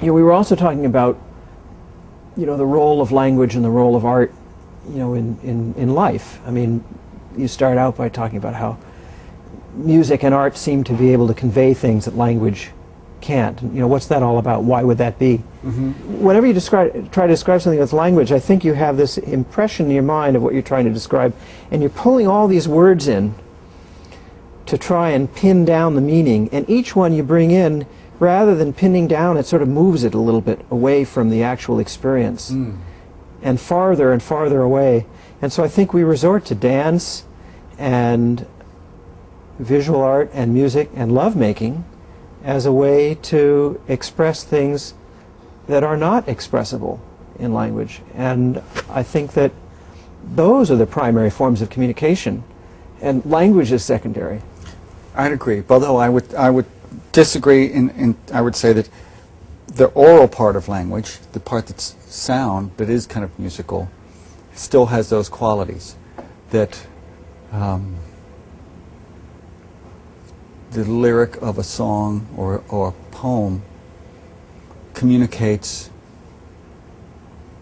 we were also talking about, the role of language and the role of art, in life. I mean, you start out by talking about how music and art seem to be able to convey things that language can't. What's that all about? Why would that be? Whenever you try to describe something with language, I think you have this impression in your mind of what you're trying to describe, and you're pulling all these words in to try and pin down the meaning, and each one you bring in, rather than pinning down, it sort of moves it a little bit away from the actual experience and farther away. And so I think we resort to dance and visual art and music and lovemaking as a way to express things that are not expressible in language. And I think that those are the primary forms of communication, and language is secondary. I'd agree, although I would disagree, I would say that the oral part of language, the part that's sound, that is kind of musical, still has those qualities that the lyric of a song or a poem communicates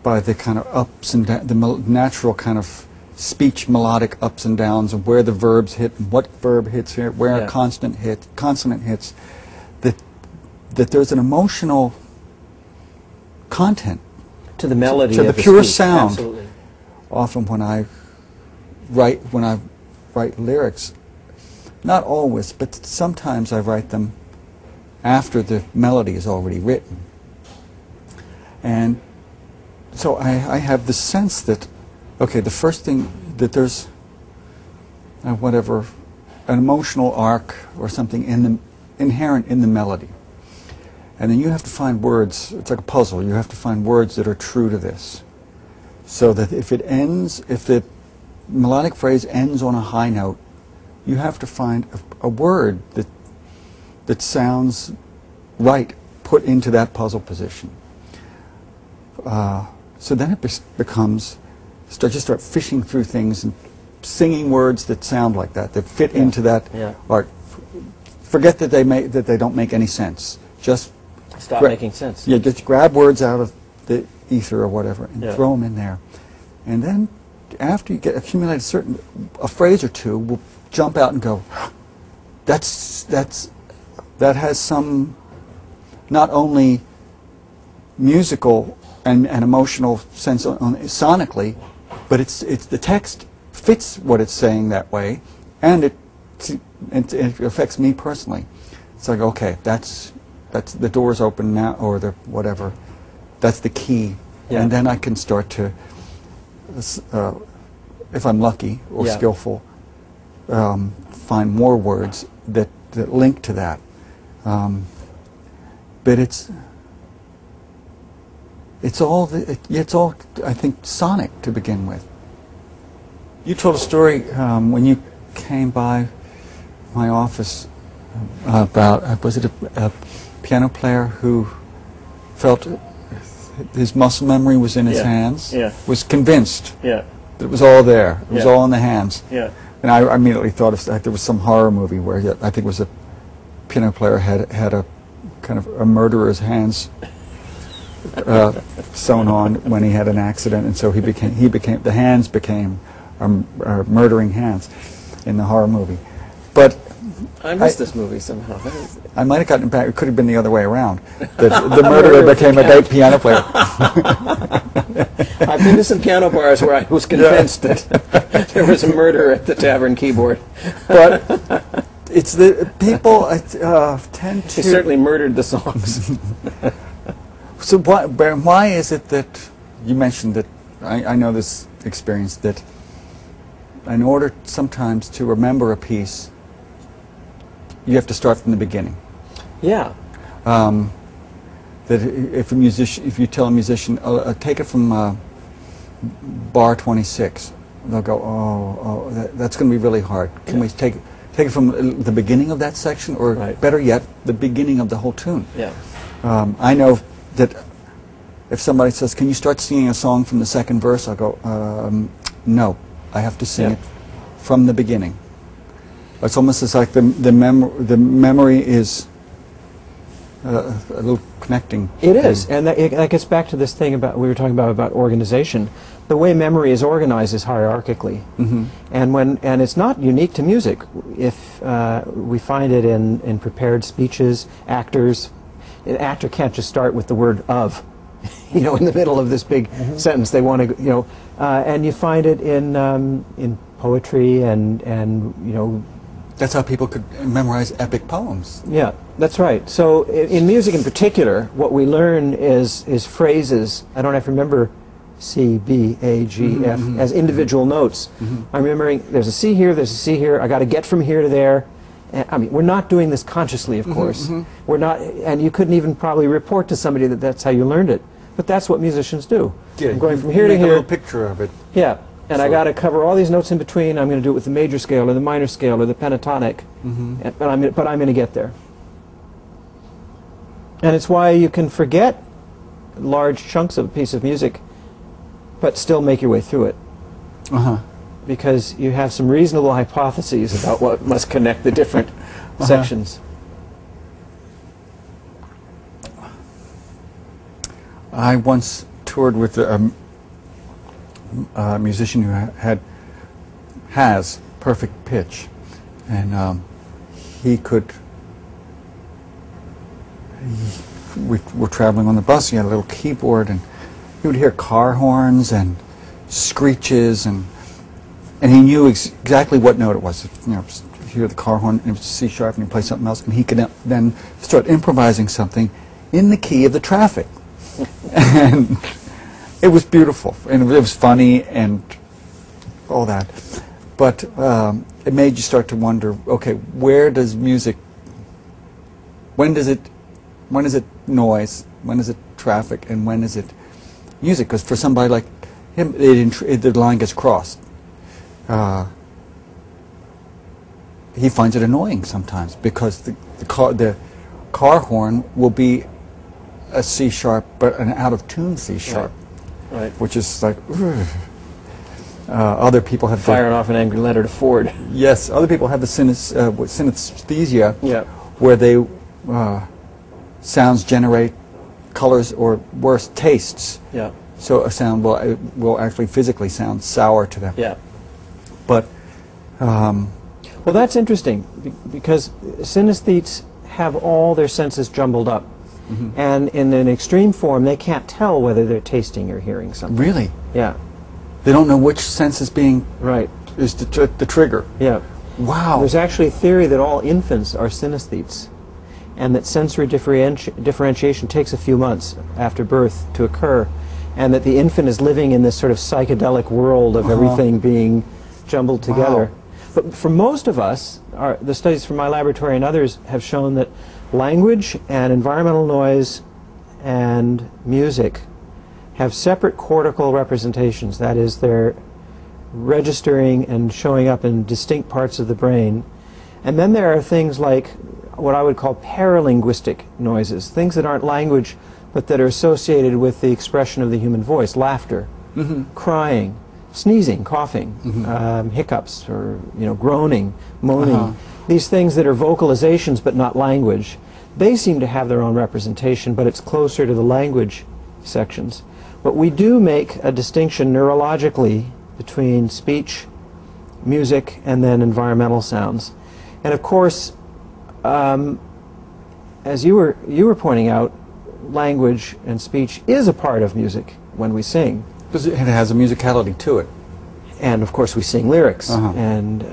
by the kind of ups and downs, the natural kind of speech melodic ups and downs, and where the verbs hit, and what verb hits here, where a consonant hits, that there's an emotional content to the melody, to the of pure speech. sound. Absolutely. Often when I write lyrics, not always, but sometimes I write them after the melody is already written, and so I have the sense that, okay, the first thing, that there's whatever, an emotional arc or something inherent in the melody. And then you have to find words, it's like a puzzle, you have to find words that are true to this. So that if the melodic phrase ends on a high note, you have to find a word that sounds right, put into that puzzle position. So then it becomes, just start fishing through things and singing words that sound like that fit into that art. Forget that they don't make any sense. Just stop making sense. Yeah, just grab words out of the ether or whatever and throw them in there. And then after you accumulate a phrase or two, will jump out and go, that has some, not only musical and emotional sense sonically, but it's the text fits what it's saying that way, and it affects me personally. It's like, okay, that's the door's open now, or the whatever. That's the key, and then I can start to, if I'm lucky or skillful, find more words that link to that. But it's all I think sonic to begin with. You told a story when you came by my office about was it a piano player who felt his muscle memory was in his hands, was convinced that it was all there, it was all in the hands. And I immediately thought of there was some horror movie where I think it was a piano player had a kind of a murderer's hands sewn on when he had an accident, and so the hands became murdering hands in the horror movie. But I missed this movie somehow. I might have gotten it back. It could have been the other way around. The murderer became a great piano player. I've been to some piano bars where I was convinced that there was a murder at the tavern keyboard. But it's the people tend to... He certainly murdered the songs. So why is it that you mentioned that, I know this experience, that in order sometimes to remember a piece, you have to start from the beginning. Yeah. That if you tell a musician, take it from bar 26, they'll go, oh, that's going to be really hard. Can we take it from the beginning of that section, or better yet, the beginning of the whole tune? Yeah. I know that if somebody says, can you start singing a song from the second verse, I'll go, no, I have to sing it from the beginning. It's almost as like the memory is a little connecting. It is, and that gets back to this thing about we were talking about organization. The way memory is organized is hierarchically, and it's not unique to music. If we find it in prepared speeches, actors, an actor can't just start with the word "of," in the middle of this big sentence. They want to, and you find it in poetry and That's how people could memorize epic poems. Yeah, that's right. So in music in particular, what we learn is phrases. I don't have to remember C, B, A, G, F as individual notes. I'm remembering there's a C here, there's a C here. I got to get from here to there. And, I mean, we're not doing this consciously, of course. We're not, and you couldn't even probably report to somebody that that's how you learned it. But that's what musicians do. Yeah, I'm going from here to here. Make a little picture of it. Yeah. And I got to cover all these notes in between. I'm going to do it with the major scale or the minor scale or the pentatonic, but I'm going to get there. And it's why you can forget large chunks of a piece of music, but still make your way through it. Because you have some reasonable hypotheses about what must connect the different sections. I once toured with a musician who has perfect pitch, and we were traveling on the bus. He had a little keyboard, and you would hear car horns and screeches, and he knew exactly what note it was. You hear the car horn, and it was C sharp, and he played something else, and he could then start improvising something in the key of the traffic, and it was beautiful, and it was funny, and all that. But it made you start to wonder, okay, where does music, when is it noise, when is it traffic, and when is it music? Because for somebody like him, the line gets crossed. He finds it annoying sometimes because the car horn will be a C sharp, but an out of tune C sharp, right. Which is like. Other people have firing off an angry letter to Ford. Yes, other people have the synesthesia, where they sounds generate colors or worse tastes. Yeah. So a sound will actually physically sound sour to them. Yeah. But well, that's interesting because synesthetes have all their senses jumbled up, and in an extreme form, they can't tell whether they're tasting or hearing something. Really? Yeah. They don't know which sense is being is the trigger. Yeah. Wow. There's actually a theory that all infants are synesthetes, and that sensory differentiation takes a few months after birth to occur, and that the infant is living in this sort of psychedelic world of everything being jumbled together. But for most of us, the studies from my laboratory and others have shown that language and environmental noise and music have separate cortical representations. That is, they're registering and showing up in distinct parts of the brain. And then there are things like what I would call paralinguistic noises, things that aren't language but that are associated with the expression of the human voice, laughter, crying, sneezing, coughing, hiccups, or groaning, moaning. These things that are vocalizations but not language, they seem to have their own representation, but it's closer to the language sections. But we do make a distinction neurologically between speech, music, and then environmental sounds. And of course, as you were pointing out, language and speech is a part of music when we sing. Because it has a musicality to it. And of course we sing lyrics. And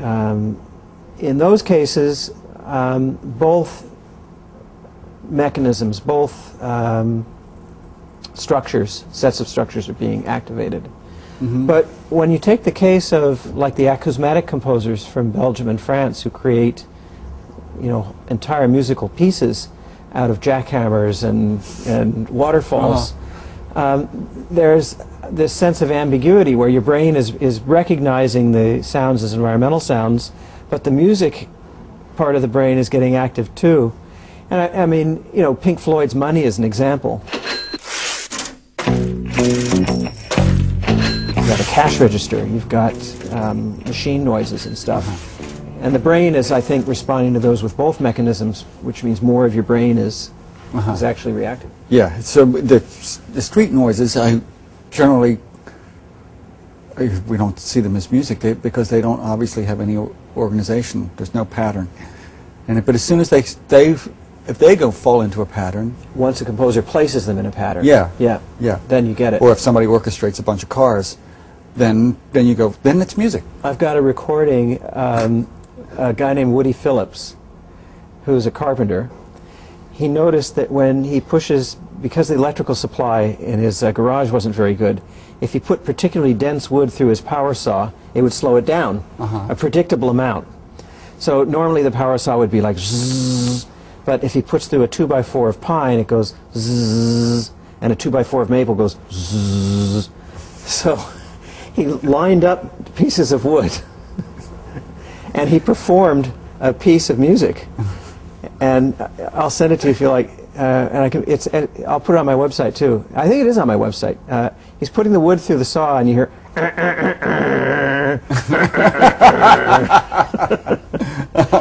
in those cases, both mechanisms, both structures, sets of structures are being activated. But when you take the case of like the acousmatic composers from Belgium and France who create entire musical pieces out of jackhammers and waterfalls, there's this sense of ambiguity where your brain is recognizing the sounds as environmental sounds, but the music part of the brain is getting active too. And I mean, Pink Floyd's Money is an example. You've got a cash register, you've got machine noises and stuff. And the brain is, I think, responding to those with both mechanisms, which means more of your brain is is actually reactive. Yeah, so the street noises, I generally, we don't see them as music because they don't obviously have any organization. There's no pattern. But as soon as if they fall into a pattern. Once a composer places them in a pattern. Yeah. Yeah. Yeah. Then you get it. Or if somebody orchestrates a bunch of cars, then you go, then it's music. I've got a recording, a guy named Woody Phillips, who's a carpenter. He noticed that when he pushes, because the electrical supply in his garage wasn't very good, if he put particularly dense wood through his power saw, it would slow it down a predictable amount. So normally the power saw would be like zzz, but if he puts through a 2x4 of pine, it goes zzz, and a 2x4 of maple goes zzz. So he lined up pieces of wood, and he performed a piece of music. And I'll send it to you if you like. And I'll put it on my website too. I think it is on my website. He's putting the wood through the saw, and you hear.